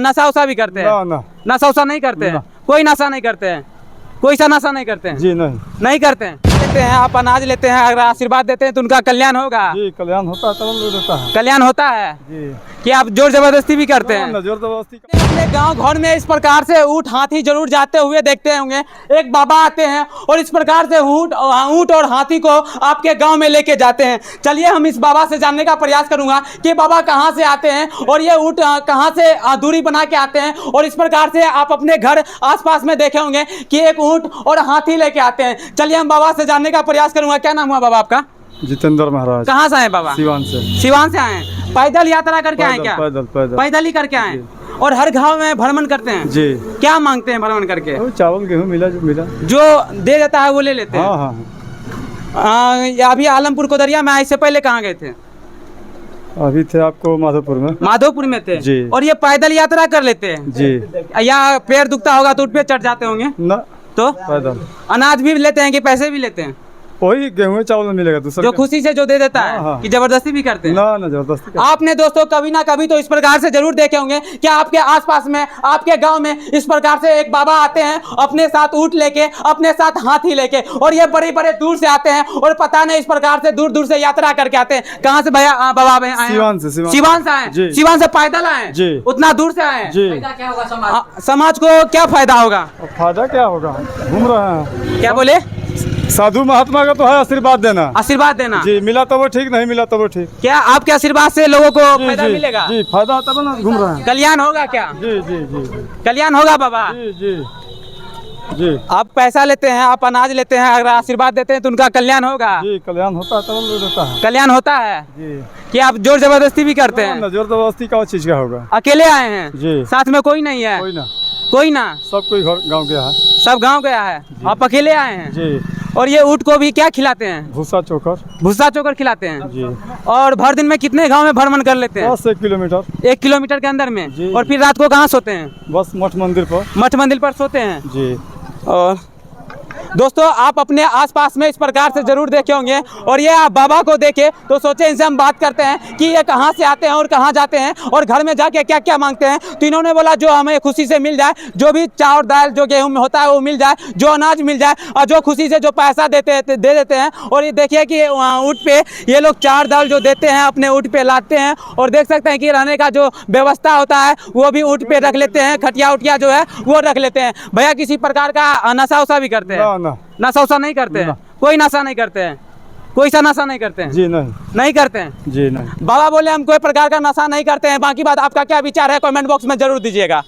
नशा उशा भी करते हैं? ना ना नशा उशा नहीं करते हैं? कोई नशा नहीं करते हैं? कोई सा नशा नहीं करते हैं? जी नहीं। नहीं करते हैं। लेते हैं आप अनाज लेते हैं, अगर आशीर्वाद देते हैं तो उनका कल्याण होगा? जी कल्याण होता है, तब लोग देता है। कल्याण होता है जी कि आप जोर जबरदस्ती भी करते हैं? जोर जबरदस्ती अपने गांव घर में इस प्रकार से ऊँट हाथी जरूर जाते हुए देखते होंगे। एक बाबा आते हैं और इस प्रकार से ऊँट और हाथी को आपके गांव में लेके जाते हैं। चलिए हम इस बाबा से जानने का प्रयास करूंगा कि बाबा कहां से आते हैं और ये ऊँट कहां से दूरी बना के आते हैं। और इस प्रकार से आप अपने घर आसपास में देखे होंगे कि एक ऊँट और हाथी लेके आते हैं। चलिए हम बाबा से जानने का प्रयास करूंगा। क्या नाम हुआ बाबा आपका? जितेंद्र महाराज। कहाँ से आए बाबा? सिवान से। सिवान से आए हैं? पैदल यात्रा करके आए क्या? पैदल पैदल पैदल ही करके आए और हर गांव में भ्रमण करते हैं? जी। क्या मांगते हैं भ्रमण करके? चावल गेहूँ मिला जो मिला, जो दे देता है वो ले लेते हैं? हाँ हाँ। अभी आलमपुर कोदरिया में इससे पहले कहाँ गए थे? अभी थे आपको माधोपुर में। माधोपुर में थे जी। और ये पैदल यात्रा कर लेते हैं? जी। या पैर दुखता होगा तो उठ पे चढ़ जाते होंगे? ना तो पैदल। अनाज भी लेते हैं कि पैसे भी लेते हैं? वही गेहूँ चावल में मिलेगा दूसरा। जो खुशी से जो दे देता है? हाँ, हाँ। कि जबरदस्ती भी करते हैं? ना ना जबरदस्ती। आपने दोस्तों कभी ना कभी तो इस प्रकार से जरूर देखे होंगे कि आपके आसपास में आपके गांव में इस प्रकार से एक बाबा आते हैं अपने साथ ऊँट लेके, अपने साथ हाथी लेके, और ये बड़े बड़े दूर से आते हैं और पता नहीं इस प्रकार से दूर दूर से यात्रा करके आते हैं। कहाँ से भैया बाबा आए हैं? सिवान से। सिवान से आए? सिवान से पैदल आए? जी। उतना दूर से आए? जी। क्या होगा समाज को क्या फायदा होगा? फायदा क्या होगा, घूम रहे हैं। क्या बोले? साधु महात्मा का तो है आशीर्वाद देना। आशीर्वाद देना? जी। मिला तो वो ठीक, नहीं मिला तो वो ठीक। क्या आपके आशीर्वाद से लोगों को फायदा जी, मिलेगा? जी फायदा तब ना घूम रहे हैं। कल्याण होगा क्या? जी जी जी जी कल्याण होगा बाबा? जी जी जी। आप पैसा लेते हैं, आप अनाज लेते हैं, अगर आशीर्वाद देते हैं तो उनका कल्याण होगा? जी कल्याण होता है, तब लोग देता है। कल्याण होता है जी। कि आप जोर जबरदस्ती भी करते हैं? जोर जबरदस्ती का चीज का होगा। अकेले आए हैं? जी। साथ में कोई नहीं है? कोई ना। कोई ना? सब कोई गांव गया है। सब गांव गया है? आप अकेले आए हैं? जी। और ये ऊँट को भी क्या खिलाते हैं? भूसा चोकर। भूसा चोकर खिलाते हैं? जी। और भर दिन में कितने गांव में भ्रमण कर लेते हैं? बस 1 किलोमीटर। 1 किलोमीटर के अंदर में? जी। और फिर रात को कहाँ सोते हैं? बस मठ मंदिर पर। मठ मंदिर पर सोते हैं? जी। और दोस्तों आप अपने आसपास में इस प्रकार से जरूर देखे होंगे और ये आप बाबा को देखे तो सोचे इनसे हम बात करते हैं कि ये कहाँ से आते हैं और कहाँ जाते हैं और घर में जाके क्या क्या मांगते हैं। तो इन्होंने बोला जो हमें खुशी से मिल जाए, जो भी चावल दाल जो गेहूं में होता है वो मिल जाए, जो अनाज मिल जाए, और जो खुशी से जो पैसा दे देते हैं। और ये देखिए कि ऊँट पे ये लोग चार दाल जो देते हैं अपने ऊँट पे लाते हैं और देख सकते हैं कि रहने का जो व्यवस्था होता है वो भी ऊँट पे रख लेते हैं, खटिया उटिया जो है वो रख लेते हैं। भैया किसी प्रकार का नशा उशा भी करते हैं? ना। नशा उशा नहीं करते हैं? कोई नशा नहीं करते हैं? कोई सा नशा नहीं करते हैं? जी नहीं। नहीं करते हैं? जी नहीं। बाबा बोले हम कोई प्रकार का नशा नहीं करते हैं। बाकी बात आपका क्या विचार है कमेंट बॉक्स में जरूर दीजिएगा।